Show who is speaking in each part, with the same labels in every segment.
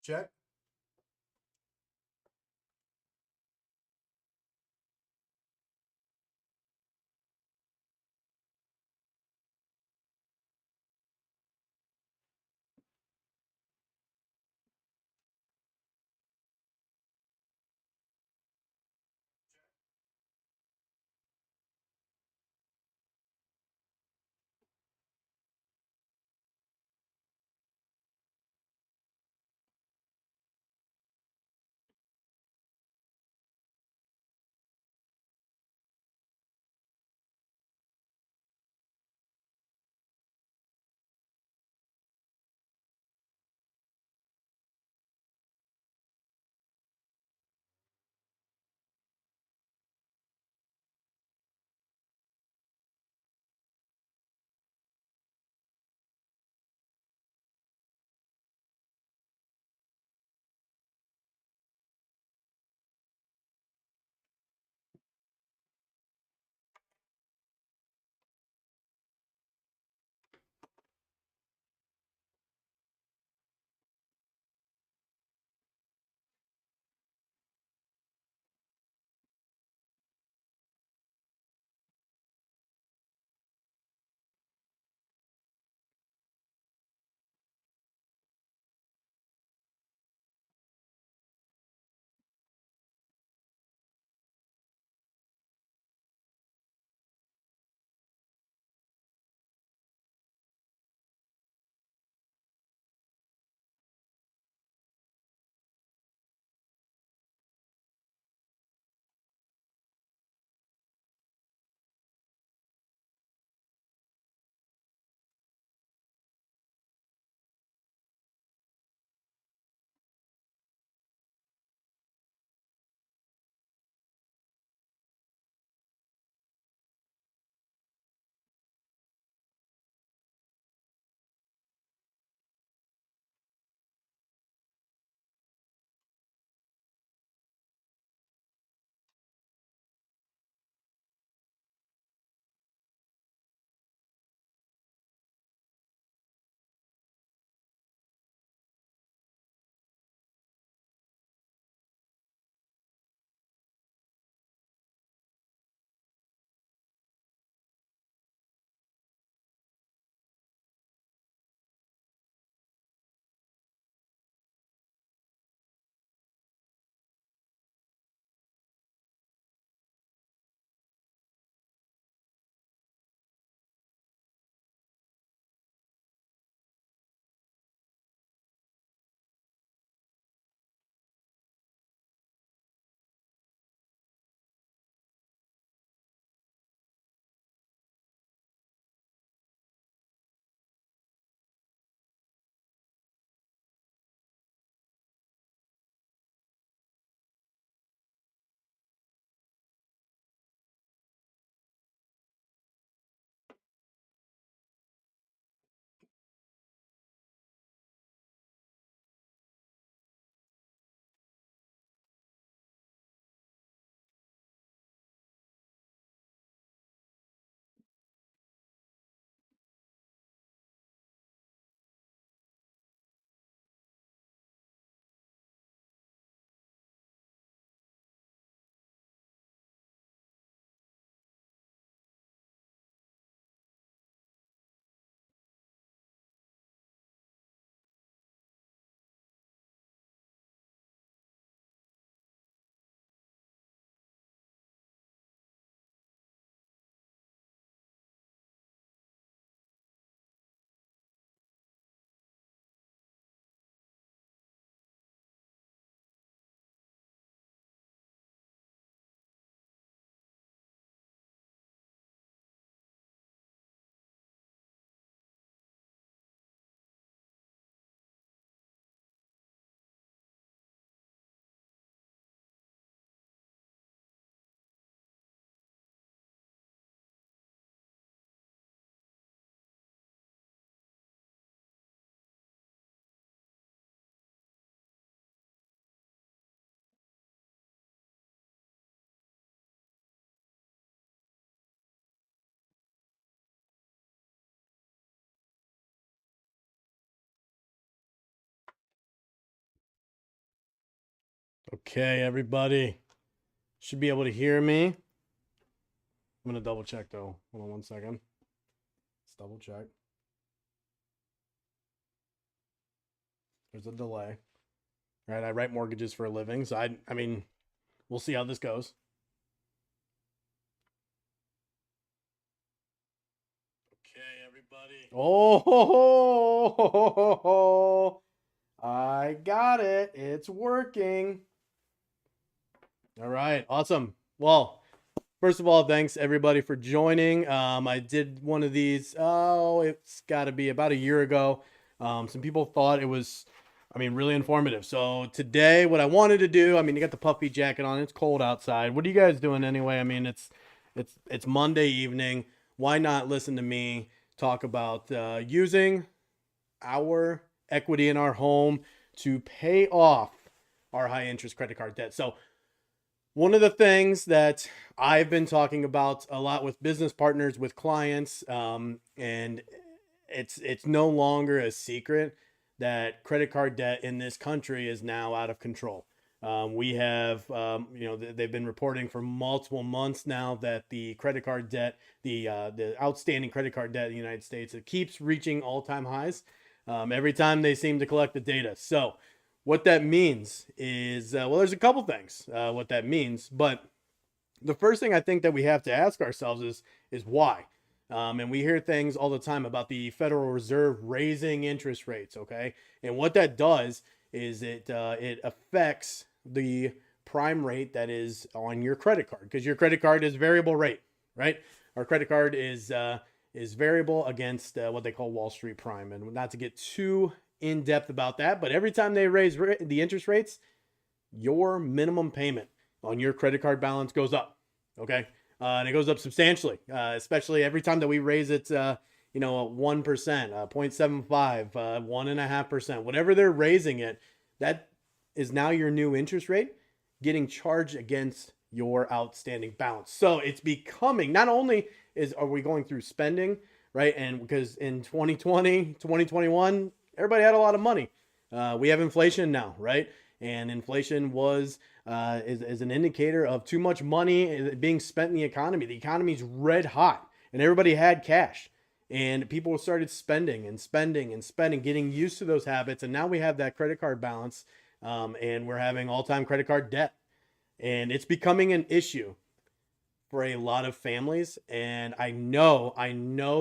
Speaker 1: Check. Okay, everybody should be able to hear me. I'm going to double check though. Hold on one second. Let's double check. There's a delay. All right, I write mortgages for a living, so I mean, we'll see how this goes. Okay, everybody. Oh, I got it. It's working. All right, awesome. Well, first of all, thanks everybody for joining. I did one of these. Oh, it's got to be about a year ago. Some people thought it was, really informative. So today, what I wanted to do, you got the puffy jacket on. It's cold outside. What are you guys doing anyway? It's Monday evening. Why not listen to me talk about using our equity in our home to pay off our high interest credit card debt? So one of the things that I've been talking about a lot with business partners, with clients, and it's no longer a secret that credit card debt in this country is now out of control. We have, they've been reporting for multiple months now that the credit card debt, the outstanding credit card debt in the United States, it keeps reaching all-time highs every time they seem to collect the data. So what that means is, there's a couple things what that means, but the first thing I think that we have to ask ourselves is why. And we hear things all the time about the Federal Reserve raising interest rates, okay? And what that does is it affects the prime rate that is on your credit card, because your credit card is variable rate, right? Our credit card is variable against what they call Wall Street prime, and not to get too in depth about that, but every time they raise the interest rates, your minimum payment on your credit card balance goes up. Okay. And it goes up substantially, especially every time that we raise it, 1%, 0.75, 1.5%, whatever they're raising it, that is now your new interest rate getting charged against your outstanding balance. So it's becoming, not only are we going through spending, right? And because in 2020, 2021, everybody had a lot of money. We have inflation now, right? And inflation is an indicator of too much money being spent in the economy. The economy's red hot, and everybody had cash, and people started spending and spending and spending, getting used to those habits. And now we have that credit card balance, and we're having all-time credit card debt, and it's becoming an issue for a lot of families. And I know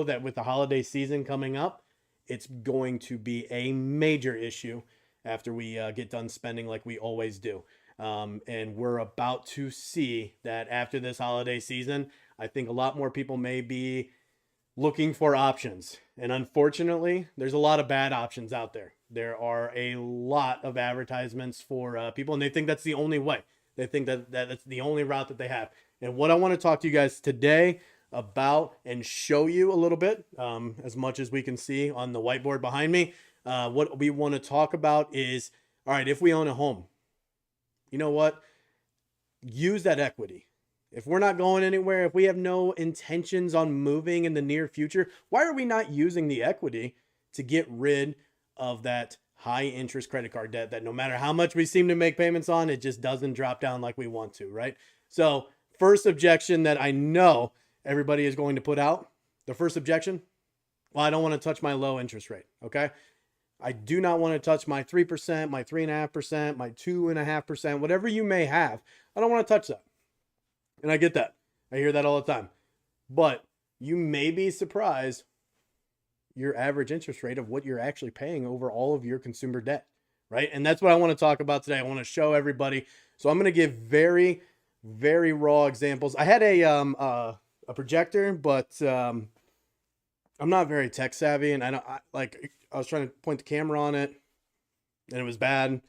Speaker 1: that with the holiday season coming up, it's going to be a major issue after we get done spending like we always do. And we're about to see that after this holiday season, I think a lot more people may be looking for options. And unfortunately, there's a lot of bad options out there. There are a lot of advertisements for people, and they think that's the only way. They think that that's the only route that they have. And what I want to talk to you guys today about and show you a little bit, as much as we can see on the whiteboard behind me, what we want to talk about is, all right, if we own a home, you know what? Use that equity. If we're not going anywhere, if we have no intentions on moving in the near future, why are we not using the equity to get rid of that high interest credit card debt that no matter how much we seem to make payments on, it just doesn't drop down like we want to, right? So first objection that I know everybody is going to put out, the first objection, well, I don't want to touch my low interest rate, okay? I do not want to touch my 3%, my 3.5%, my 2.5%, whatever you may have. I don't want to touch that. And I get that. I hear that all the time. But you may be surprised your average interest rate of what you're actually paying over all of your consumer debt, right? And that's what I want to talk about today. I want to show everybody. So I'm going to give very, very raw examples. I had a projector, but I'm not very tech savvy, and I was trying to point the camera on it, and it was bad.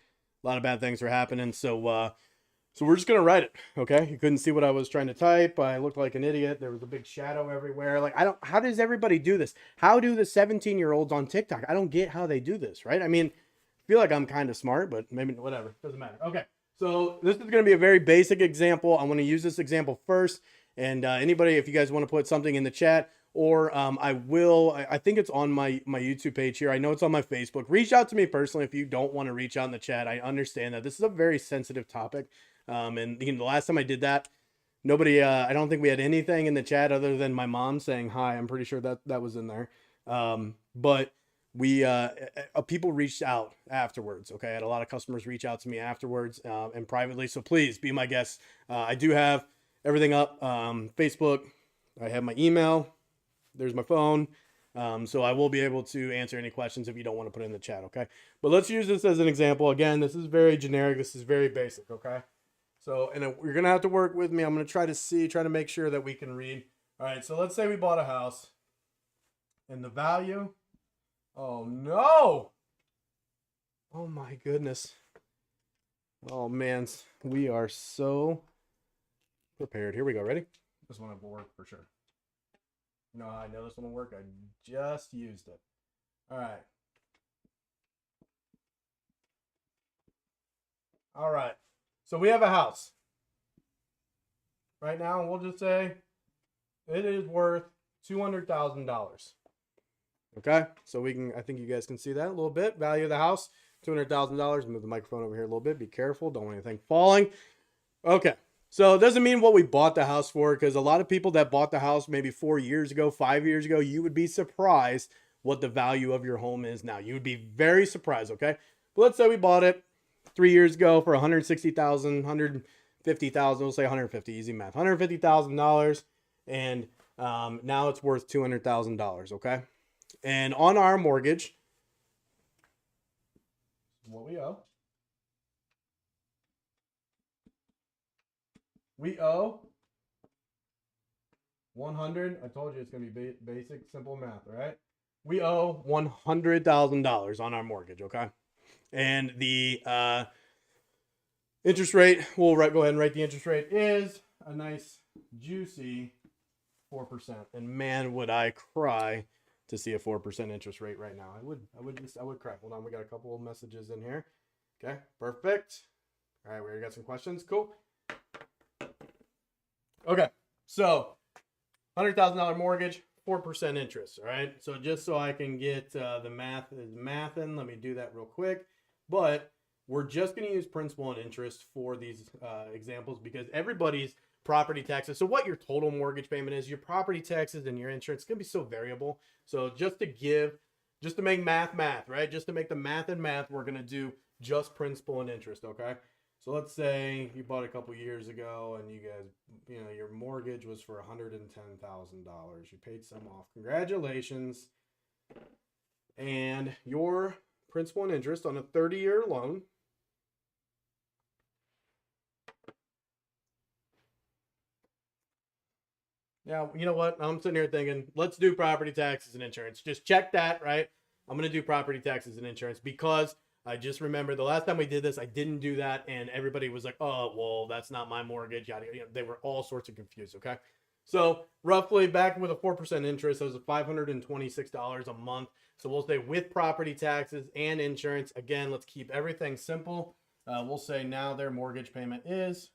Speaker 1: A lot of bad things were happening. So we're just gonna write it. Okay. You couldn't see what I was trying to type. I looked like an idiot. There was a big shadow everywhere. How does everybody do this? How do the 17-year-olds on TikTok? I don't get how they do this, right? I feel like I'm kind of smart, but maybe whatever. Doesn't matter. Okay. So this is going to be a very basic example. I'm going to use this example first. And anybody, if you guys want to put something in the chat, or I think it's on my YouTube page here. I know it's on my Facebook. Reach out to me personally if you don't want to reach out in the chat. I understand that this is a very sensitive topic. And the last time I did that, nobody, I don't think we had anything in the chat other than my mom saying hi. I'm pretty sure that was in there. But we, people reached out afterwards. Okay. I had a lot of customers reach out to me afterwards, and privately. So please be my guest. I do have everything up, Facebook. I have my email. There's my phone. So I will be able to answer any questions if you don't want to put it in the chat. Okay. But let's use this as an example. Again, this is very generic. This is very basic. Okay. So, and you're going to have to work with me. I'm going to try to make sure that we can read. All right. So let's say we bought a house and the value. Oh no. Oh my goodness. Oh man. We are so prepared. Here we go. Ready? This one will work for sure. No, I know this one will work. I just used it. All right. All right. So we have a house right now, and we'll just say it is worth $200,000. Okay. So we can, I think you guys can see that a little bit. Value of the house, $200,000. Move the microphone over here a little bit. Be careful. Don't want anything falling. Okay. So it doesn't mean what we bought the house for, because a lot of people that bought the house maybe 4 years ago, 5 years ago, you would be surprised what the value of your home is now. You would be very surprised, okay? But let's say we bought it 3 years ago for $160,000, $150,000, we'll say 150, easy math, $150,000, and now it's worth $200,000, okay? And on our mortgage, what we owe, we owe 100. I told you it's going to be basic, simple math, right? We owe $100,000 on our mortgage, okay? And the interest rate, we'll go ahead and write the interest rate is a nice, juicy 4%. And man, would I cry to see a 4% interest rate right now. I would cry. Hold on, we got a couple of messages in here. Okay, perfect. All right, we already got some questions. Cool. Okay, so $100,000 mortgage, 4% interest. All right, so just so I can get the math is mathing, let me do that real quick. But we're just going to use principal and interest for these examples because everybody's property taxes. So what your total mortgage payment is, your property taxes and your insurance is going to be so variable. So just to make math, right? Just to make the math and math, we're going to do just principal and interest. Okay. So let's say you bought a couple years ago and you guys, your mortgage was for $110,000. You paid some off. Congratulations. And your principal and interest on a 30-year loan Now, you know what? I'm sitting here thinking, let's do property taxes and insurance. Just check that, right? I'm going to do property taxes and insurance because I just remember the last time we did this, I didn't do that. And everybody was like, oh, well, that's not my mortgage. Yada, yada. They were all sorts of confused. Okay. So roughly back with a 4% interest, that was $526 a month. So we'll say with property taxes and insurance, again, let's keep everything simple. We'll say now their mortgage payment is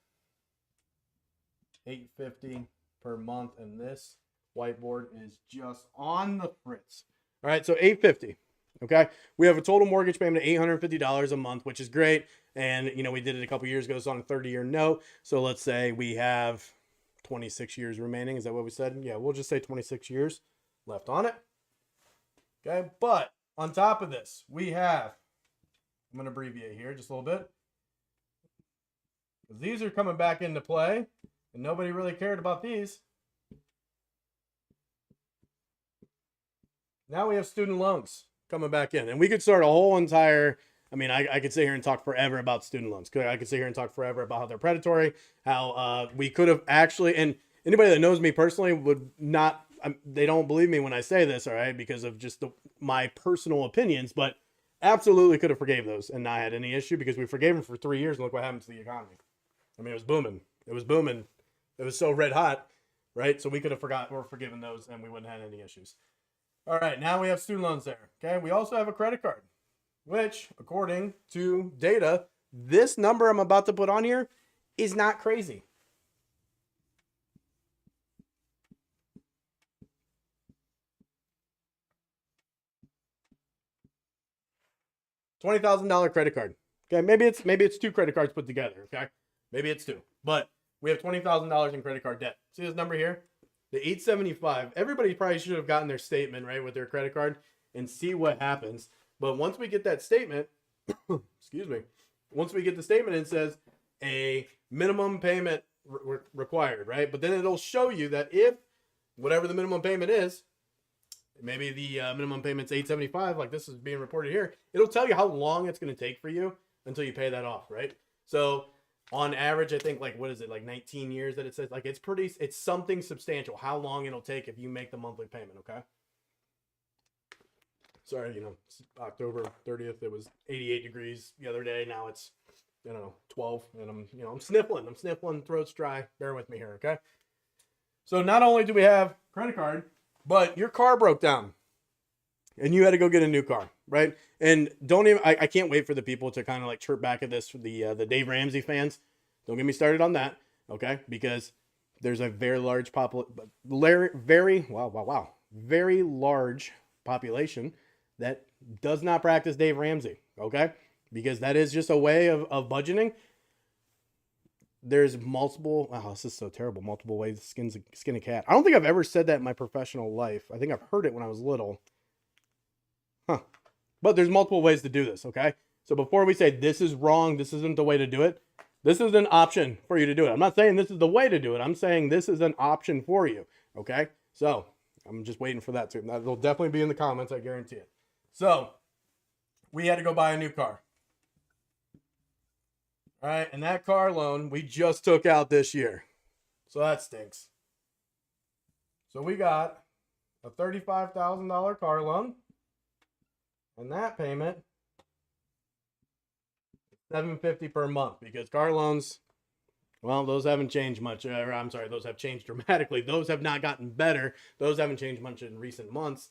Speaker 1: $850 per month, and this whiteboard is just on the fritz. All right, so $850. Okay, we have a total mortgage payment of $850 a month, which is great. And we did it a couple years ago. It's on a 30-year note. So let's say we have 26 years remaining. Is that what we said? Yeah, we'll just say 26 years left on it. Okay, but on top of this, we have, I'm going to abbreviate here just a little bit. These are coming back into play, and nobody really cared about these. Now we have student loans coming back in, and we could start a whole entire, I could sit here and talk forever about student loans. I could sit here and talk forever about how they're predatory, how we could have actually, and anybody that knows me personally would not, they don't believe me when I say this, all right, because of just my personal opinions, but absolutely could have forgave those and not had any issue because we forgave them for 3 years, and look what happened to the economy. It was booming. It was booming. It was so red hot, right? So we could have forgiven those, and we wouldn't have had any issues. All right, now we have student loans there. Okay, we also have a credit card, which, according to data, this number I'm about to put on here is not crazy. $20,000 credit card. Okay, maybe it's two credit cards put together. Okay, maybe it's two, but we have $20,000 in credit card debt. See this number here, the 875. Everybody probably should have gotten their statement right with their credit card and see what happens. But once we get that statement, excuse me, once we get the statement, it says a minimum payment required, right? But then it'll show you that if whatever the minimum payment is, maybe the minimum payment's 875, like this is being reported here, it'll tell you how long it's going to take for you until you pay that off, right? So on average, I think like, what is it, like 19 years that it says? Like it's something substantial how long it'll take if you make the monthly payment, okay? Sorry, you know, October 30th, it was 88 degrees the other day. Now it's, 12, and I'm sniffling, throat's dry. Bear with me here, okay? So not only do we have credit card, but your car broke down and you had to go get a new car, right? And I can't wait for the people to kind of like chirp back at this, the Dave Ramsey fans. Don't get me started on that, okay? Because there's a very large very large population that does not practice Dave Ramsey, okay? Because that is just a way of budgeting. There's multiple, this is so terrible, multiple ways to skin a cat. I don't think I've ever said that in my professional life. I think I've heard it when I was little. But there's multiple ways to do this, okay? So before we say this is wrong, this isn't the way to do it, this is an option for you to do it. I'm not saying this is the way to do it. I'm saying this is an option for you, okay? So I'm just waiting for that too. That'll definitely be in the comments, I guarantee it. So we had to go buy a new car. All right, and that car loan we just took out this year. So that stinks. So we got a $35,000 car loan. And that payment, $750 per month, because car loans, well, those haven't changed much. I'm sorry, those have changed dramatically. Those have not gotten better. Those haven't changed much in recent months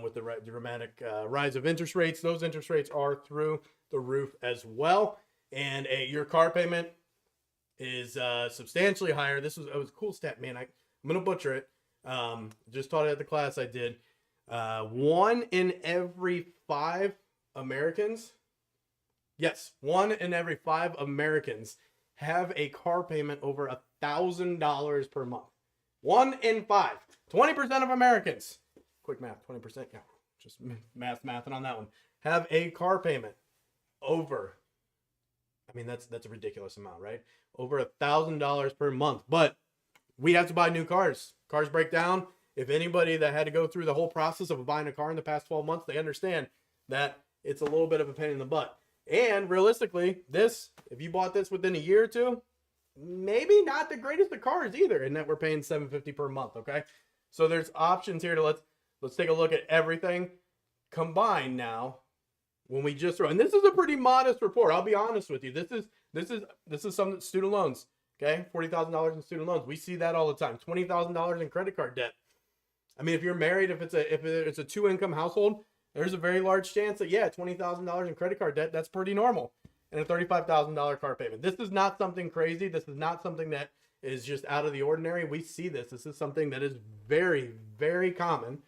Speaker 1: with the dramatic rise of interest rates. Those interest rates are through the roof as well. And your car payment is substantially higher. It was a cool stat, man. I'm going to butcher it. Just taught it at the class I did. 1 in every 5 Americans, yes, 1 in every 5 Americans have a car payment over $1,000 per month. 1 in 5. 20% of Americans, quick math, 20%, yeah, just mathing on that one, have a car payment over, that's a ridiculous amount, right? Over $1,000 per month. But we have to buy new cars. Cars break down. If anybody that had to go through the whole process of buying a car in the past 12 months, they understand that it's a little bit of a pain in the butt. And realistically, if you bought this within a year or two, maybe not the greatest of cars either, and that we're paying $750 per month, okay? So there's options here to let's take a look at everything combined now. When we just throw, and this is a pretty modest report, I'll be honest with you. This is some student loans, okay? $40,000 in student loans. We see that all the time. $20,000 in credit card debt. If you're married, if it's a 2-income household, there's a very large chance that, yeah, $20,000 in credit card debt, that's pretty normal. And a $35,000 car payment. This is not something crazy. This is not something that is just out of the ordinary. We see this. This is something that is very, very common.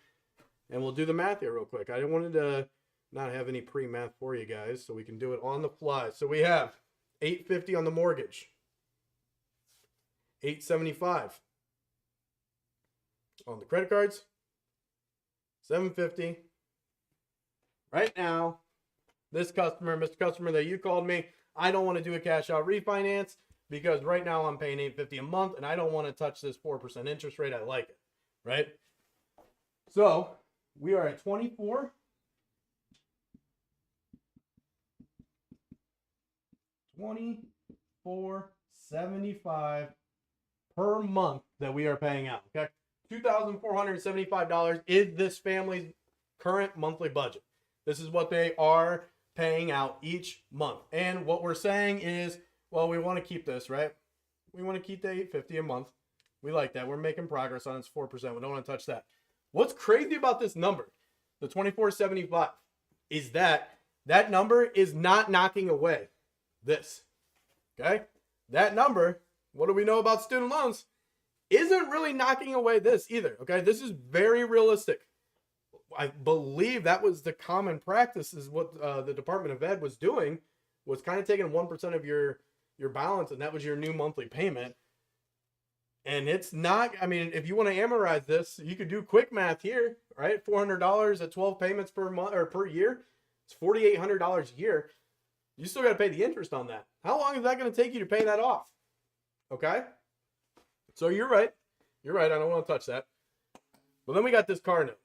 Speaker 1: And we'll do the math here real quick. I wanted to not have any pre-math for you guys, so we can do it on the fly. So we have $850 on the mortgage, $875 on the credit cards, $750. Right now, this customer, Mr. Customer that you called me, I don't want to do a cash out refinance because right now I'm paying $850 a month and I don't want to touch this 4% interest rate. I like it, right? So we are at 2475 per month that we are paying out, okay? $2,475 is this family's current monthly budget. This is what they are paying out each month. And what we're saying is, well, we want to keep this, right? We want to keep the $850 a month. We like that. We're making progress on it. It's 4%. We don't want to touch that. What's crazy about this number, the 2475, is that number is not knocking away this, okay? That number, what do we know about student loans, isn't really knocking away this either, okay? This is very realistic. I believe that was the common practice, is what the Department of Ed was doing, was kind of taking 1% of your balance, and that was your new monthly payment. And it's not, I mean, if you want to amortize this, you could do quick math here, right? $400 at 12 payments per month or per year. It's $4,800 a year. You still got to pay the interest on that. How long is that going to take you to pay that off? Okay. So you're right. You're right. I don't want to touch that. But then we got this car note.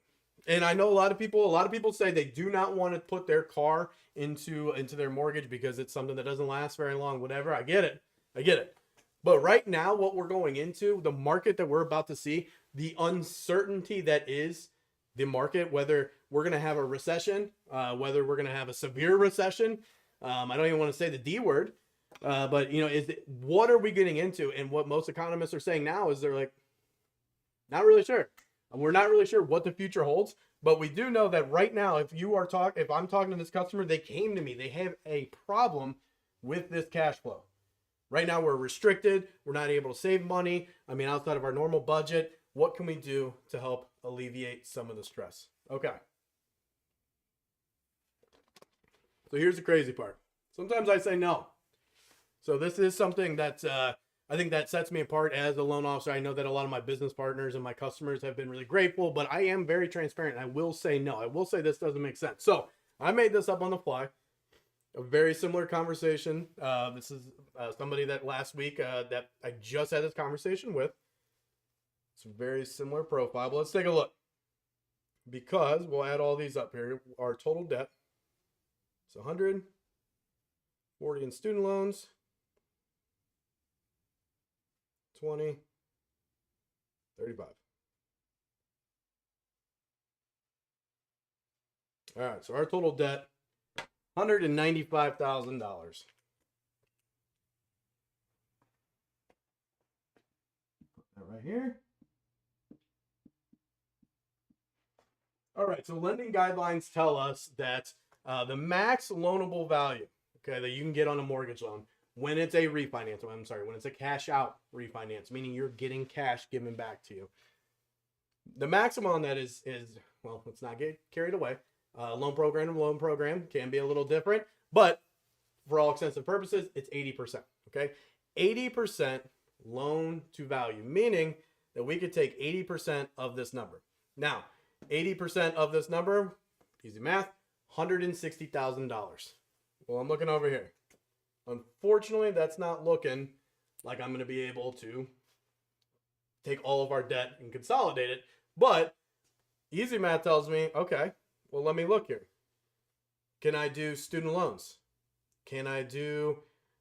Speaker 1: And I know a lot of people say they do not want to put their car into their mortgage because it's something that doesn't last very long, whatever. I get it. But right now, what we're going into, the market that we're about to see, the uncertainty that is the market, whether we're going to have a recession, whether we're going to have a severe recession. I don't even want to say the D word, but what are we getting into? And what most economists are saying now is they're like, not really sure. We're not really sure what the future holds, but we do know that right now, if I'm talking to this customer, they came to me, they have a problem with this cash flow. Right now, we're restricted. We're not able to save money. I mean, outside of our normal budget, what can we do to help alleviate some of the stress? Okay. So here's the crazy part. Sometimes I say no. So this is something that I think that sets me apart as a loan officer. I know that a lot of my business partners and my customers have been really grateful, but I am very transparent. I will say no. I will say this doesn't make sense. So I made this up on the fly. A very similar conversation. This is somebody that last week that I just had this conversation with. It's a very similar profile, but let's take a look. Because we'll add all these up here. Our total debt. It's 140 in student loans. 20, 35. All right, so our total debt, $195,000. Put that right here. All right, so lending guidelines tell us that the max loanable value, okay, that you can get on a mortgage loan when it's a refinance, when it's a cash out refinance, meaning you're getting cash given back to you. The maximum on that is well, let's not get carried away. Loan program can be a little different, but for all intents and purposes, it's 80%. Okay, 80% loan to value, meaning that we could take 80% of this number. Now, 80% of this number, easy math, $160,000. Well, I'm looking over here. Unfortunately, that's not looking like I'm going to be able to take all of our debt and consolidate it. But easy math tells me, okay, well, let me look here. Can I do student loans? Can I do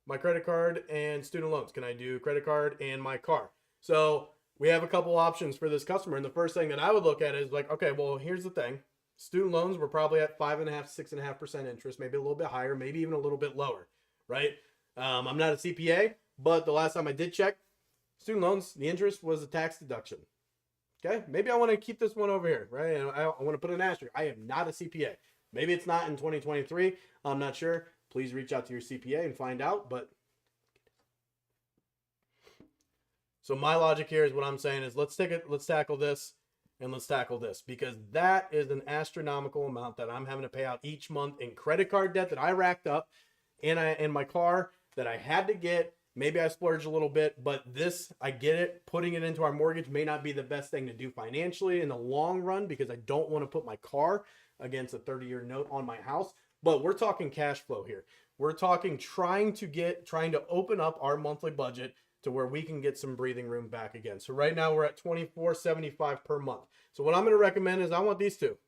Speaker 1: my credit card and student loans? Can I do credit card and my car? So we have a couple options for this customer. And the first thing that I would look at is like, okay, well, here's the thing. Student loans, we're probably at 5.5%, 6.5% interest, maybe a little bit higher, maybe even a little bit lower, right? I'm not a CPA, but the last time I did check, student loans, the interest was a tax deduction. Okay, maybe I want to keep this one over here, right? And I want to put an asterisk. I am not a CPA. Maybe it's not in 2023. I'm not sure. Please reach out to your CPA and find out. But so my logic here is what I'm saying is let's tackle this, and let's tackle this, because that is an astronomical amount that I'm having to pay out each month in credit card debt that I racked up, and my car that I had to get. Maybe I splurged a little bit, but this, I get it. Putting it into our mortgage may not be the best thing to do financially in the long run, because I don't want to put my car against a 30-year note on my house. But we're talking cash flow here. We're talking trying to open up our monthly budget to where we can get some breathing room back again. So right now we're at $24.75 per month. So what I'm going to recommend is I want these two.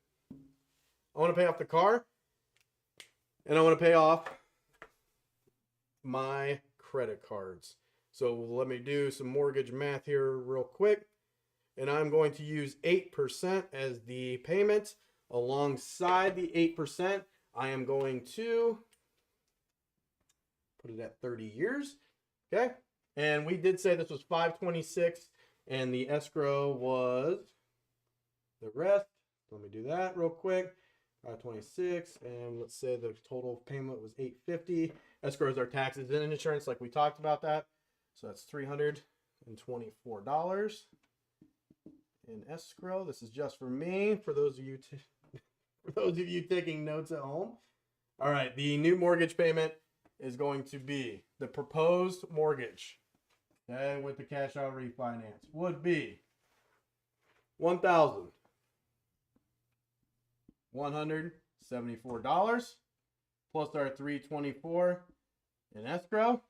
Speaker 1: I want to pay off the car, and I want to pay off my credit cards. So let me do some mortgage math here real quick. And I'm going to use 8% as the payment. Alongside the 8%, I am going to put it at 30 years. Okay. And we did say this was $526, and the escrow was the rest. Let me do that real quick. 526, and let's say the total payment was $850. Escrow is our taxes and insurance, like we talked about that. So that's $324 in escrow. This is just for me. For those of you For those of you taking notes at home. All right, the new mortgage payment is going to be the proposed mortgage, okay, with the cash out refinance would be $1,174 plus our $324 in escrow.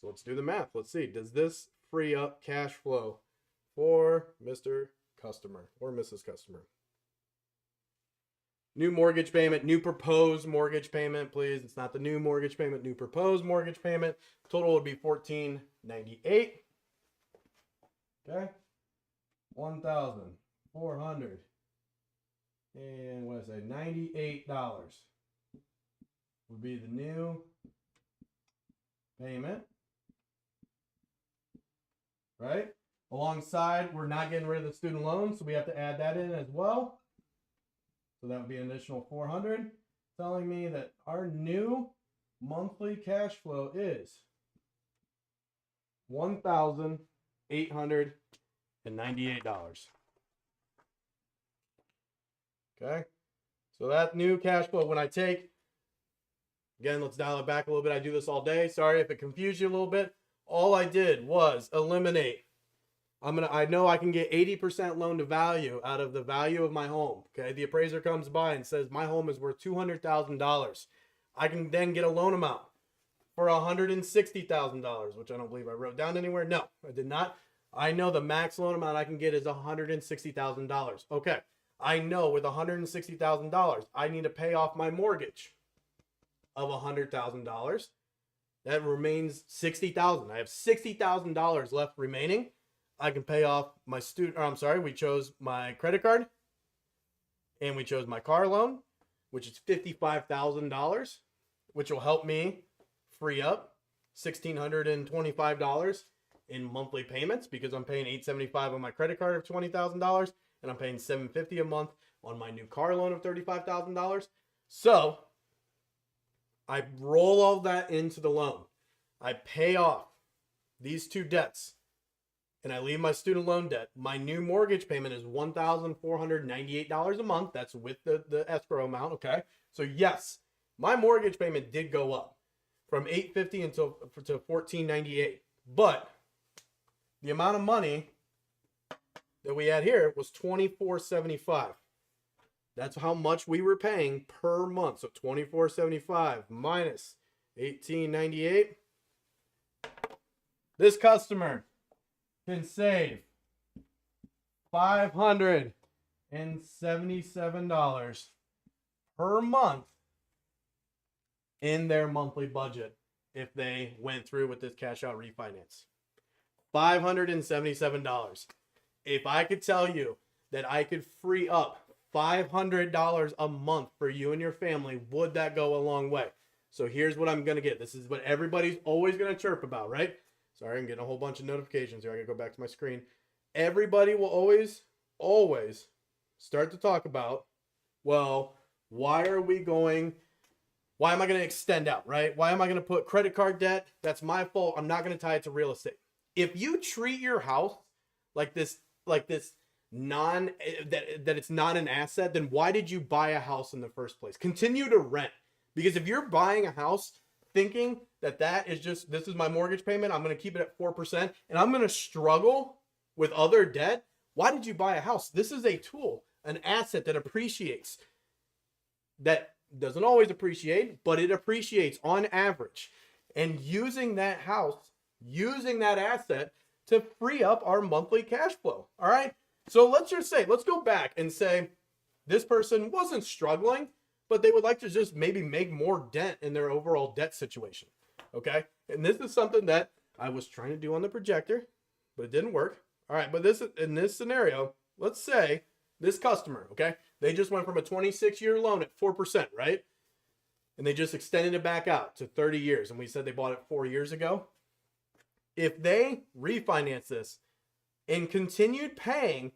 Speaker 1: So let's do the math. Let's see. Does this free up cash flow for Mr. Customer or Mrs. Customer? New mortgage payment, new proposed mortgage payment, please. It's not the new mortgage payment, new proposed mortgage payment. Total would be $1,498. Okay. 1,400 and what did I say? $98 would be the new payment. Right? Alongside, we're not getting rid of the student loan, so we have to add that in as well. So that would be an additional 400, telling me that our new monthly cash flow is $1,898. Okay, so that new cash flow, when I take, again, let's dial it back a little bit. I do this all day. Sorry if it confused you a little bit. All I did was eliminate. I know I can get 80% loan to value out of the value of my home. Okay. The appraiser comes by and says my home is worth $200,000. I can then get a loan amount for $160,000, which I don't believe I wrote down anywhere. No, I did not. I know the max loan amount I can get is $160,000. Okay. I know with $160,000, I need to pay off my mortgage of $100,000. That remains $60,000. I have $60,000 left remaining. I can pay off my we chose my credit card and we chose my car loan, which is $55,000, which will help me free up $1,625 in monthly payments because I'm paying $875 on my credit card of $20,000 and I'm paying $750 a month on my new car loan of $35,000. So I roll all that into the loan. I pay off these two debts and I leave my student loan debt. My new mortgage payment is $1,498 a month. That's with the escrow amount, okay? So yes, my mortgage payment did go up from $850 to $1,498. But the amount of money that we had here was $2,475. That's how much we were paying per month. So $2,475 minus $1,898. This customer can save $577 per month in their monthly budget if they went through with this cash out refinance. $577. If I could tell you that I could free up $500 a month for you and your family, would that go a long way? So here's what I'm going to get. This is what everybody's always going to chirp about, right? Sorry, I'm getting a whole bunch of notifications here. I got to go back to my screen. Everybody will always start to talk about, well, why am I going to extend out, right? Why am I going to put credit card debt? That's my fault. I'm not going to tie it to real estate. If you treat your house like this that it's not an asset, then why did you buy a house in the first place? Continue to rent. Because if you're buying a house thinking that is just, this is my mortgage payment, I'm going to keep it at 4%, and I'm going to struggle with other debt, why did you buy a house? This is a tool, an asset that appreciates. That doesn't always appreciate, but it appreciates on average. And using that house, using that asset to free up our monthly cash flow. All right. So let's go back and say this person wasn't struggling, but they would like to just maybe make more dent in their overall debt situation. Okay. And this is something that I was trying to do on the projector, but it didn't work. All right. But in this scenario, let's say this customer, okay, they just went from a 26-year loan at 4%, right? And they just extended it back out to 30 years. And we said they bought it 4 years ago. If they refinance this and continued paying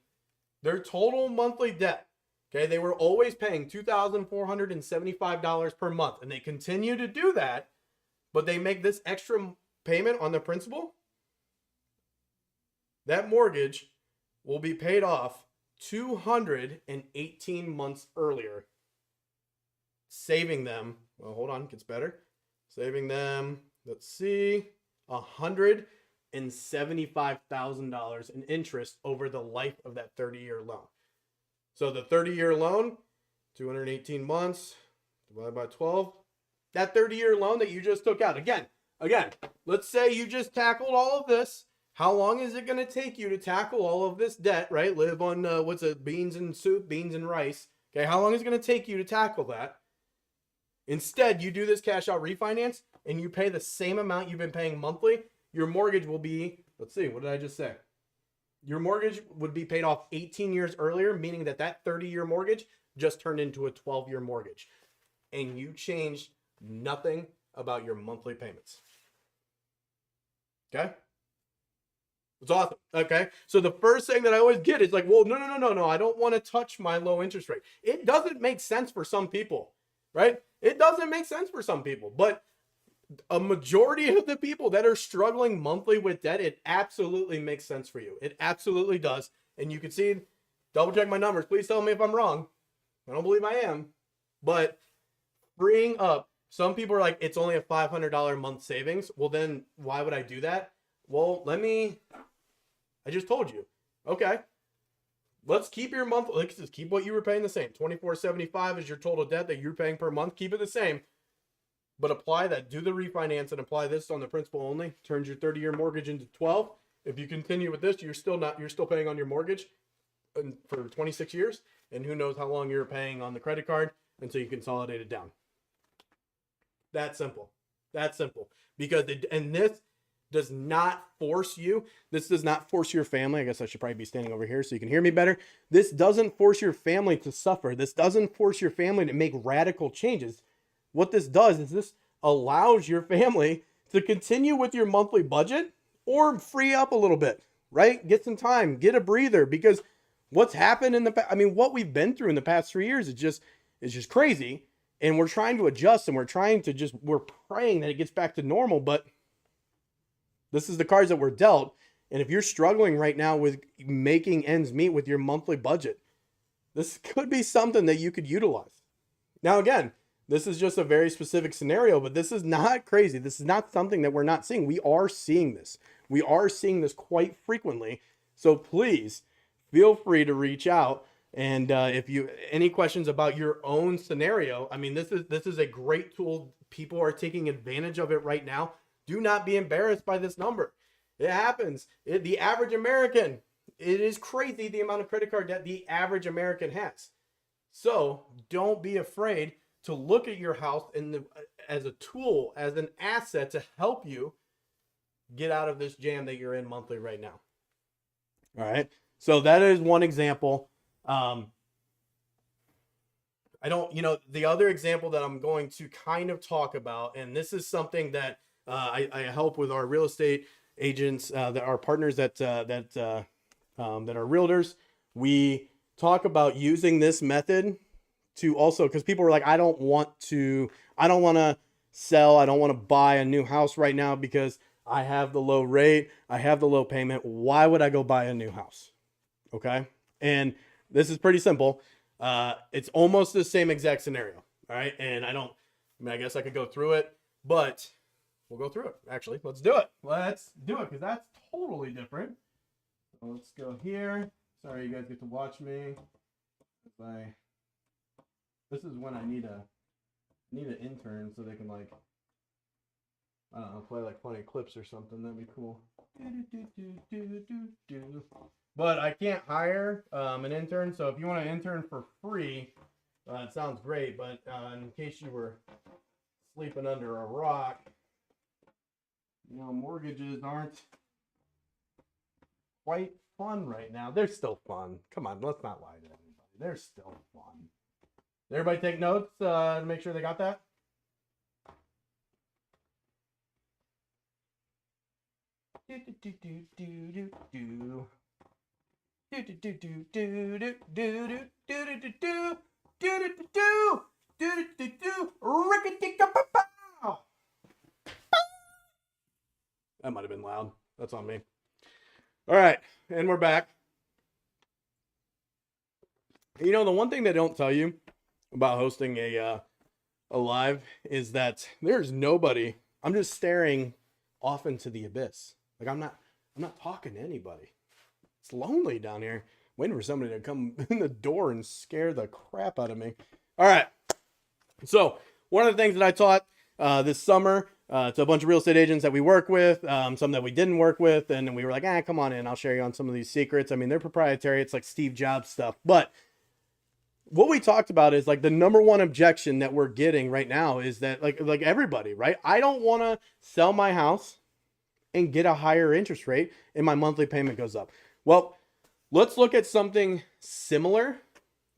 Speaker 1: their total monthly debt, okay, they were always paying $2,475 per month, and they continue to do that, but they make this extra payment on the principal, that mortgage will be paid off 218 months earlier, saving them, well, hold on, it gets better. Saving them, let's see, $175,000 in interest over the life of that 30-year loan. So the 30-year loan, 218 months, divided by 12, that 30-year loan that you just took out. Again, let's say you just tackled all of this. How long is it going to take you to tackle all of this debt, right? Live on, beans and soup, beans and rice. Okay, how long is it going to take you to tackle that? Instead, you do this cash out refinance and you pay the same amount you've been paying monthly. Your mortgage will be, let's see, what did I just say? Your mortgage would be paid off 18 years earlier, meaning that 30-year mortgage just turned into a 12-year mortgage. And you changed nothing about your monthly payments. Okay? It's awesome. Okay. So the first thing that I always get is like, well, no. I don't want to touch my low interest rate. It doesn't make sense for some people, right? It doesn't make sense for some people, but a majority of the people that are struggling monthly with debt, it absolutely makes sense for you. It absolutely does. And you can see, double check my numbers. Please tell me if I'm wrong. I don't believe I am, but freeing up, some people are like, it's only a $500 a month savings. Well, then why would I do that? Well, I just told you. Okay. Let's keep your month. Let's just keep what you were paying the same. $2,475 is your total debt that you're paying per month. Keep it the same. But apply that. Do the refinance and apply this on the principal only. Turns your 30-year mortgage into 12. If you continue with this, you're still paying on your mortgage for 26 years. And who knows how long you're paying on the credit card until you consolidate it down. That simple. Because this does not force you. This does not force your family. I guess I should probably be standing over here so you can hear me better. This doesn't force your family to suffer. This doesn't force your family to make radical changes. What this does is this allows your family to continue with your monthly budget or free up a little bit, right? Get some time, get a breather, because what's happened in the past, what we've been through in the past 3 years is just crazy. And we're trying to adjust and we're praying that it gets back to normal, but this is the cards that we're dealt. And if you're struggling right now with making ends meet with your monthly budget, this could be something that you could utilize. Now, again, this is just a very specific scenario, but this is not crazy. This is not something that we're not seeing. We are seeing this. We are seeing this quite frequently. So please feel free to reach out. And if you any questions about your own scenario, this is a great tool. People are taking advantage of it right now. Do not be embarrassed by this number. It happens. The average American, it is crazy the amount of credit card debt the average American has. So don't be afraid to look at your house as a tool, as an asset to help you get out of this jam that you're in monthly right now. All right. So that is one example. The other example that I'm going to kind of talk about, and this is something that I help with our real estate agents, that are partners that are realtors. We talk about using this method to also, because people are like, I don't want to sell. I don't want to buy a new house right now because I have the low rate. I have the low payment. Why would I go buy a new house? Okay. And this is pretty simple. It's almost the same exact scenario. All right. And I guess I could go through it, but we'll go through it. Actually, let's do it. Because that's totally different. So let's go here. Sorry, you guys get to watch me. This is when I need an intern so they can, like, I don't know, play like funny clips or something. That'd be cool. But I can't hire an intern, so if you want an intern for free, it sounds great. But in case you were sleeping under a rock, mortgages aren't quite fun right now. They're still fun. Come on, let's not lie to everybody. They're still fun. Did everybody take notes to make sure they got that? That might have been loud. That's on me. All right, and we're back. You know, the one thing they don't tell you about hosting a live is that there's nobody. I'm just staring off into the abyss. Like I'm not talking to anybody. It's lonely down here, waiting for somebody to come in the door and scare the crap out of me. All right. So one of the things that I taught this summer to a bunch of real estate agents that we work with, some that we didn't work with, and we were like, come on in, I'll share you on some of these secrets. I mean, they're proprietary. It's like Steve Jobs stuff. But what we talked about is like the number one objection that we're getting right now is that like everybody, right? I don't want to sell my house and get a higher interest rate and my monthly payment goes up. Well, let's look at something similar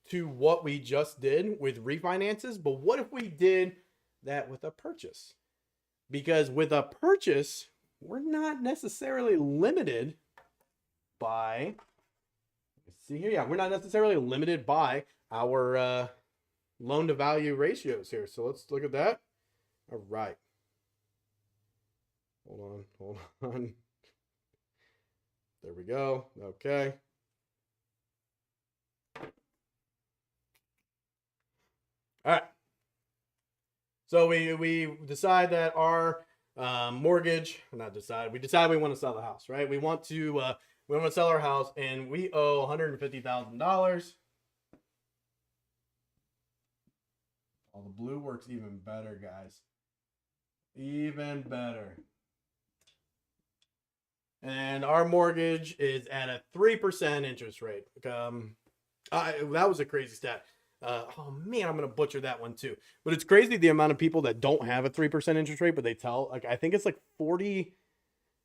Speaker 1: to what we just did with refinances. But what if we did that with a purchase? Because with a purchase, we're not necessarily limited by, let's see here. Yeah, we're not necessarily limited by our loan to value ratios here. So let's look at that. All right. Hold on. There we go. Okay. All right. So we decide that our mortgage, not decide, we decide we want to sell the house, right? We want to sell our house and we owe $150,000. Oh, the blue works even better, guys. Even better. And our mortgage is at a 3% interest rate. That was a crazy stat. Oh man, I'm gonna butcher that one too. But it's crazy the amount of people that don't have a 3% interest rate, but they tell, like, I think it's like 40.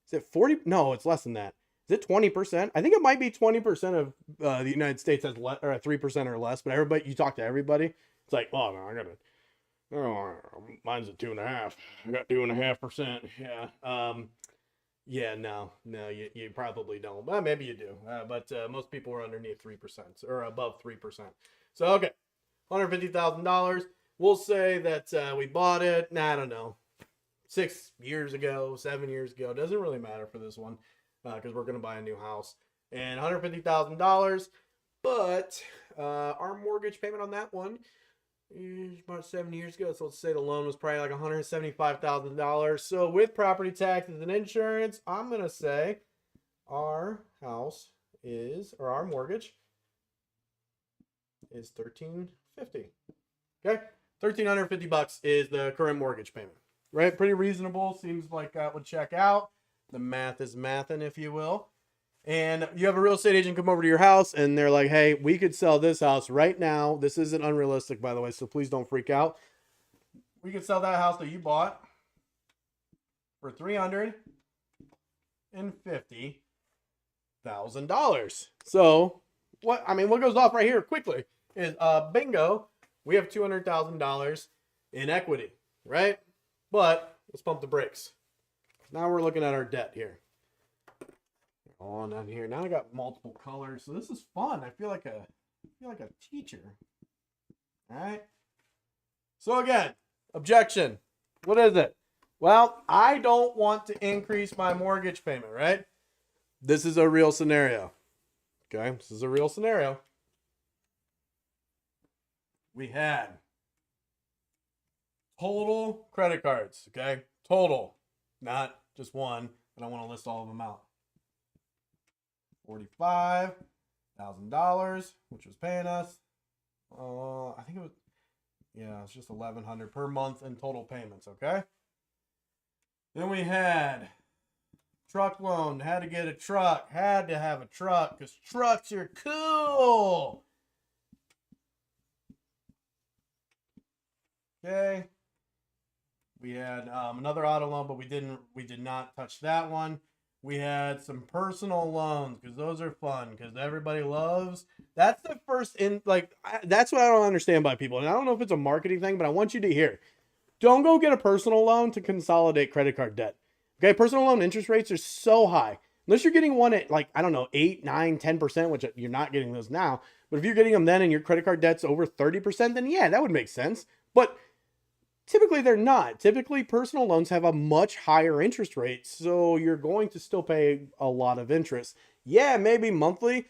Speaker 1: Is it 40? No, it's less than that. Is it 20%? I think it might be 20% of the United States has or a 3% or less. But everybody, you talk to everybody, it's like, oh no, I got it. Oh, mine's a 2.5. I got 2.5%. Yeah. Yeah, no, you probably don't. Well, maybe you do. But most people are underneath 3% or above 3%. So, okay, $150,000. We'll say that we bought it, I don't know, 6 years ago, 7 years ago. Doesn't really matter for this one because we're going to buy a new house. And $150,000. But our mortgage payment on that one is about 7 years ago. So let's say the loan was probably like $175,000. So with property taxes and insurance, I'm going to say our house is, or our mortgage is $1,350. Okay, $1,350 is the current mortgage payment. Right, pretty reasonable. Seems like that would check out. The math is mathin', if you will. And you have a real estate agent come over to your house and they're like, hey, we could sell this house right now. This isn't unrealistic, by the way, so please don't freak out. We could sell that house that you bought for $350,000. So what goes off right here quickly is bingo, we have $200,000 in equity, right? But let's pump the brakes. Now we're looking at our debt here. On down here. Now I got multiple colors, so this is fun. I feel like a teacher. All right. So again, objection. What is it? Well, I don't want to increase my mortgage payment, right? This is a real scenario. Okay, this is a real scenario. We had total credit cards. Okay, total, not just one. I don't want to list all of them out. $45,000, which was paying us. I think it was, yeah, it's just $1,100 per month in total payments. Okay. Then we had truck loan. Had to get a truck. Had to have a truck because trucks are cool. Okay. We had another auto loan, but we did not touch that one. We had some personal loans because those are fun because everybody loves. That's the first that's what I don't understand by people. And I don't know if it's a marketing thing, but I want you to hear. Don't go get a personal loan to consolidate credit card debt. Okay, personal loan interest rates are so high. Unless you're getting one at 8, 9, 10%, which you're not getting those now. But if you're getting them then and your credit card debt's over 30%, then yeah, that would make sense. But typically they're not. Typically personal loans have a much higher interest rate, so you're going to still pay a lot of interest. Yeah, maybe monthly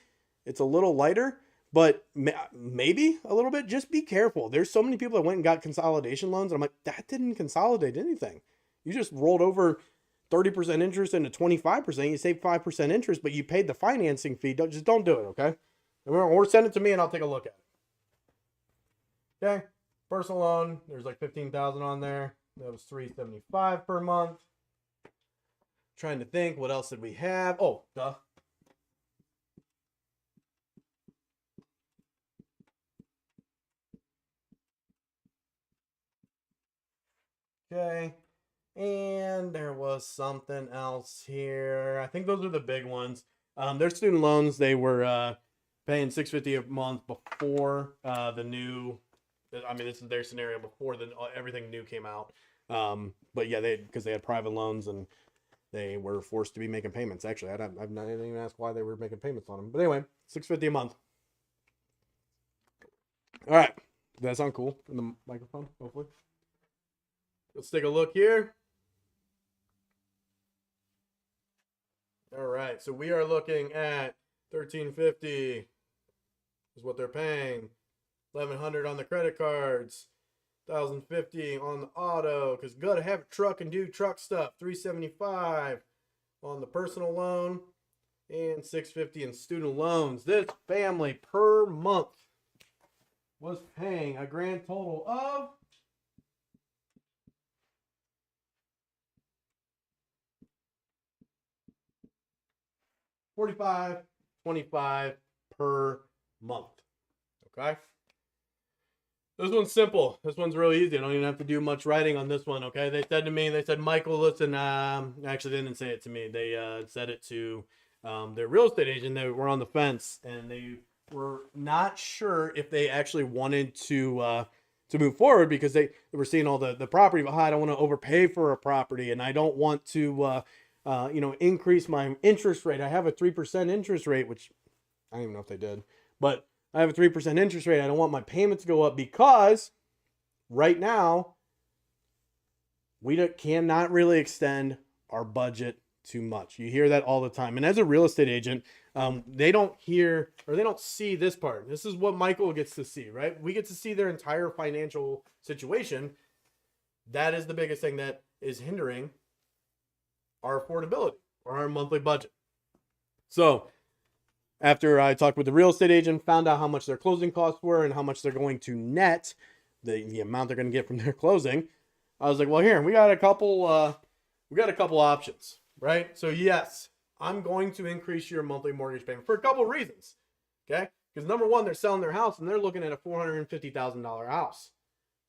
Speaker 1: it's a little lighter, but maybe a little bit. Just be careful. There's so many people that went and got consolidation loans, and I'm like, that didn't consolidate anything. You just rolled over 30% interest into 25%. You saved 5% interest, but you paid the financing fee. Don't do it, okay? Or send it to me and I'll take a look at it. Okay, personal loan. There's like 15,000 on there. That was $375 per month. Trying to think, what else did we have? Oh, duh. Okay. And there was something else here. I think those are the big ones. Their student loans, they were paying $650 a month before the new. I mean, this is their scenario before everything new came out. But yeah, because they had private loans and they were forced to be making payments. Actually, I've not even asked why they were making payments on them. But anyway, $650 a month. All right, does that sound cool in the microphone? Hopefully. Let's take a look here. All right, so we are looking at $1,350 is what they're paying. $1,100 on the credit cards. $1,050 on the auto, because gotta have a truck and do truck stuff. $375 on the personal loan, and $650 in student loans. This family per month was paying a grand total of $45.25 per month. Okay. This one's simple. This one's really easy. I don't even have to do much writing on this one, okay? They said to me, Michael, listen, actually, they didn't say it to me. They said it to their real estate agent. They were on the fence, and they were not sure if they actually wanted to move forward because they were seeing all the property, but I don't want to overpay for a property, and I don't want to, increase my interest rate. I have a 3% interest rate, which I don't even know if they did, but I have a 3% interest rate. I don't want my payments to go up because right now we cannot really extend our budget too much. You hear that all the time. And as a real estate agent, they don't hear or they don't see this part. This is what Michael gets to see, right? We get to see their entire financial situation. That is the biggest thing that is hindering our affordability or our monthly budget. So after I talked with the real estate agent, found out how much their closing costs were and how much they're going to net, the amount they're going to get from their closing, I was like, well, here, we got a couple options, right? So yes, I'm going to increase your monthly mortgage payment for a couple of reasons, okay? Because number one, they're selling their house and they're looking at a $450,000 house,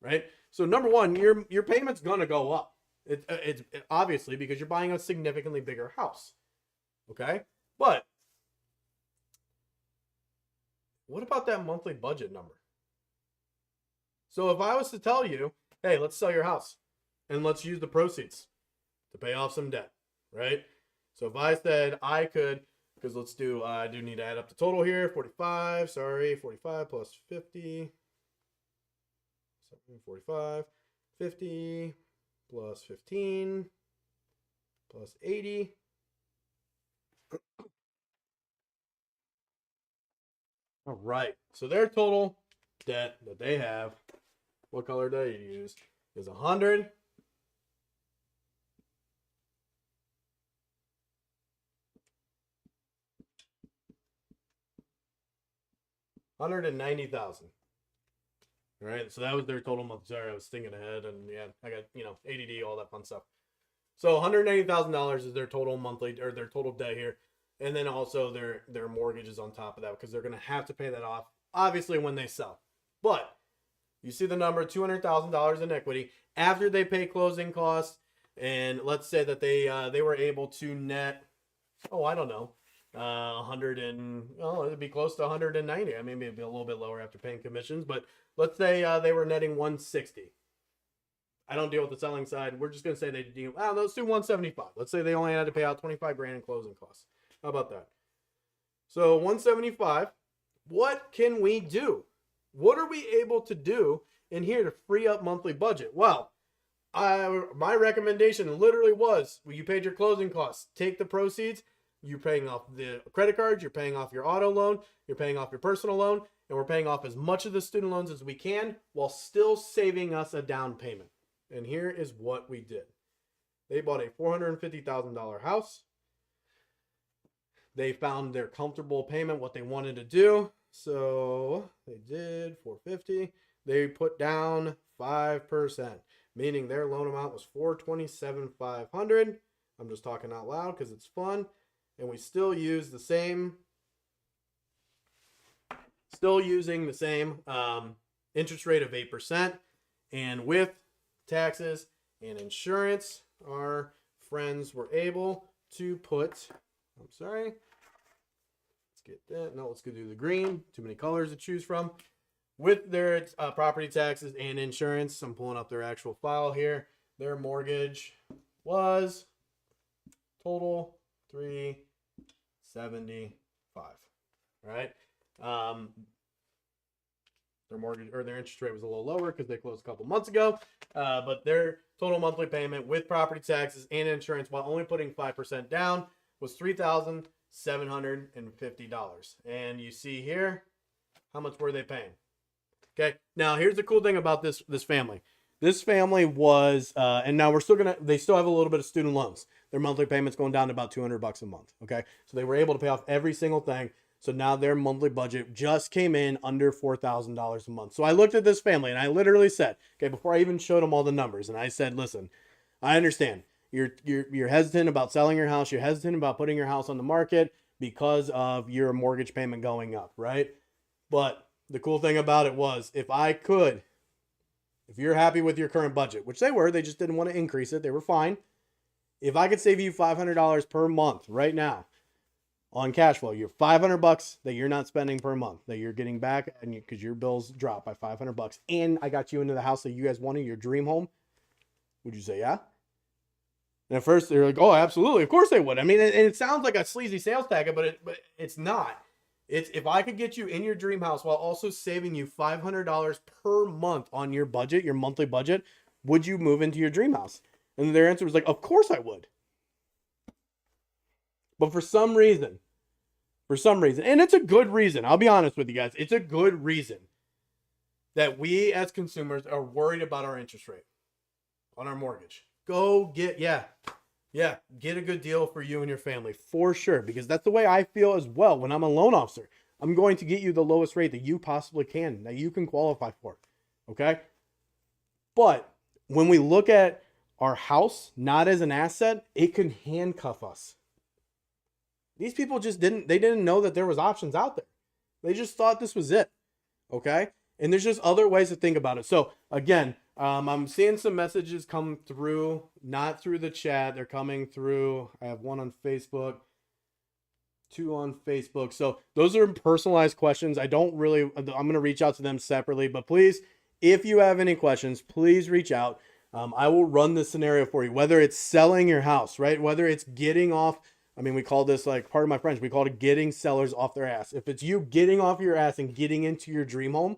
Speaker 1: right? So number one, your payment's going to go up. It's obviously because you're buying a significantly bigger house, okay? But what about that monthly budget number? So if I was to tell you, hey, let's sell your house and let's use the proceeds to pay off some debt, right? So if I said I could, because I do need to add up the total here, 45 plus 50, 45, 50 plus 15 plus 80. All right, so their total debt that they have, what color did I use, is $190,000. All right, so that was their total month. Sorry, I was thinking ahead, and yeah, I got ADD, all that fun stuff. So $190,000 is their total monthly or their total debt here. And then also their mortgages on top of that because they're going to have to pay that off, obviously, when they sell. But you see the number, $200,000 in equity after they pay closing costs. And let's say that they were able to net, I don't know, it'd be close to 190. I mean, maybe a little bit lower after paying commissions. But let's say they were netting 160. I don't deal with the selling side. We're just going to say let's do 175. Let's say they only had to pay out $25,000 in closing costs. How about that? So 175, what can we do? What are we able to do in here to free up monthly budget? Well, my recommendation literally was, you paid your closing costs. Take the proceeds. You're paying off the credit cards. You're paying off your auto loan. You're paying off your personal loan. and we're paying off as much of the student loans as we can while still saving us a down payment. And here is what we did. They bought a $450,000 house. They found their comfortable payment, what they wanted to do. So they did 450. They put down 5%, meaning their loan amount was $427,500. I'm just talking out loud because it's fun. And we still use the same, using the same interest rate of 8%. And with taxes and insurance, our friends were able to put, I'm sorry, let's get that. No, let's go do the green. Too many colors to choose from. With their property taxes and insurance, I'm pulling up their actual file here. Their mortgage was total $375. Right? Their mortgage or their interest rate was a little lower because they closed a couple months ago. But their total monthly payment with property taxes and insurance, while only putting 5% down, was $3,750. And you see here, how much were they paying? Okay. Now here's the cool thing about this family. This family was, and now they still have a little bit of student loans. Their monthly payment's going down to about $200 a month. Okay. So they were able to pay off every single thing. So now their monthly budget just came in under $4,000 a month. So I looked at this family and I literally said, okay, before I even showed them all the numbers, and I said, listen, I understand you're hesitant about selling your house. You're hesitant about putting your house on the market because of your mortgage payment going up, right? But the cool thing about it was, if you're happy with your current budget, which they were, they just didn't want to increase it. They were fine. If I could save you $500 per month right now on cash flow, you're $500 that you're not spending per month, that you're getting back, and because your bills drop by $500, and I got you into the house that you guys wanted, your dream home, would you say yeah? And at first they're like, oh, absolutely, of course they would. I mean, and it sounds like a sleazy sales tactic, but it's not. It's if I could get you in your dream house while also saving you $500 per month on your budget, your monthly budget, would you move into your dream house? And their answer was like, of course I would. But for some reason, and it's a good reason, I'll be honest with you guys, it's a good reason that we as consumers are worried about our interest rate on our mortgage. Go get, get a good deal for you and your family, for sure, because that's the way I feel as well when I'm a loan officer. I'm going to get you the lowest rate that you possibly can, that you can qualify for, okay? But when we look at our house not as an asset, it can handcuff us. These people just didn't know that there was options out there. They just thought this was it, okay? And there's just other ways to think about it. So again, I'm seeing some messages come through, not through the chat. They're coming through. I have one on Facebook, 2 on Facebook. So those are personalized questions. I'm going to reach out to them separately, but please, if you have any questions, please reach out. I will run this scenario for you, whether it's selling your house, right? Whether it's getting off, I mean, we call this, like, pardon my French, we call it getting sellers off their ass. If it's you getting off your ass and getting into your dream home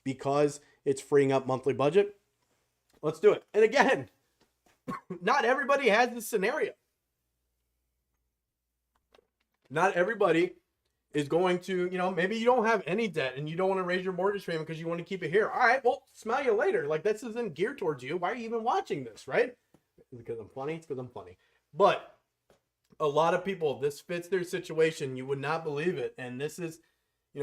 Speaker 1: because it's freeing up monthly budget, let's do it. And again, not everybody has this scenario. Not everybody is going to, maybe you don't have any debt and you don't want to raise your mortgage payment because you want to keep it here. All right, well, smell you later. Like, this isn't geared towards you. Why are you even watching this, right? Because I'm funny? It's because I'm funny. But a lot of people, this fits their situation. You would not believe it. And this is,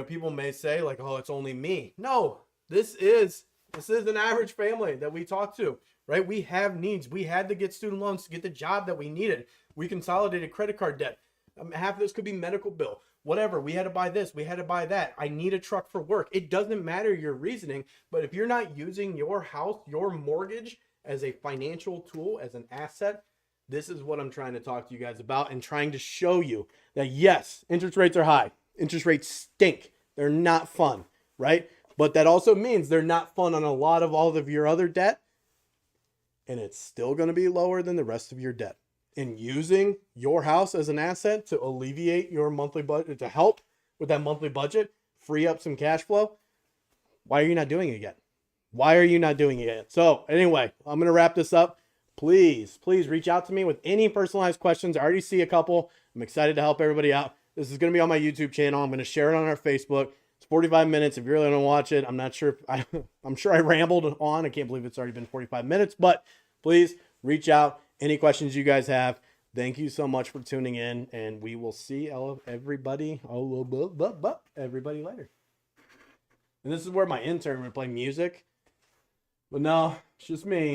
Speaker 1: people may say like, oh, it's only me. No, this is an average family that we talk to, right? We have needs. We had to get student loans to get the job that we needed. We consolidated credit card debt. Half of this could be medical bill, whatever. We had to buy this. We had to buy that. I need a truck for work. It doesn't matter your reasoning, but if you're not using your house, your mortgage as a financial tool, as an asset, this is what I'm trying to talk to you guys about and trying to show you that yes, interest rates are high. Interest rates stink. They're not fun, right? But that also means they're not fun on all of your other debt. And it's still going to be lower than the rest of your debt. And using your house as an asset to alleviate your monthly budget, to help with that monthly budget, free up some cash flow. Why are you not doing it yet? Why are you not doing it yet? So anyway, I'm going to wrap this up. Please reach out to me with any personalized questions. I already see a couple. I'm excited to help everybody out. This is going to be on my YouTube channel. I'm going to share it on our Facebook. It's 45 minutes. If you really want to watch it, I'm not sure. I'm sure I rambled on. I can't believe it's already been 45 minutes, but please reach out. Any questions you guys have. Thank you so much for tuning in, and we will see everybody later. And this is where my intern would play music, but no, it's just me.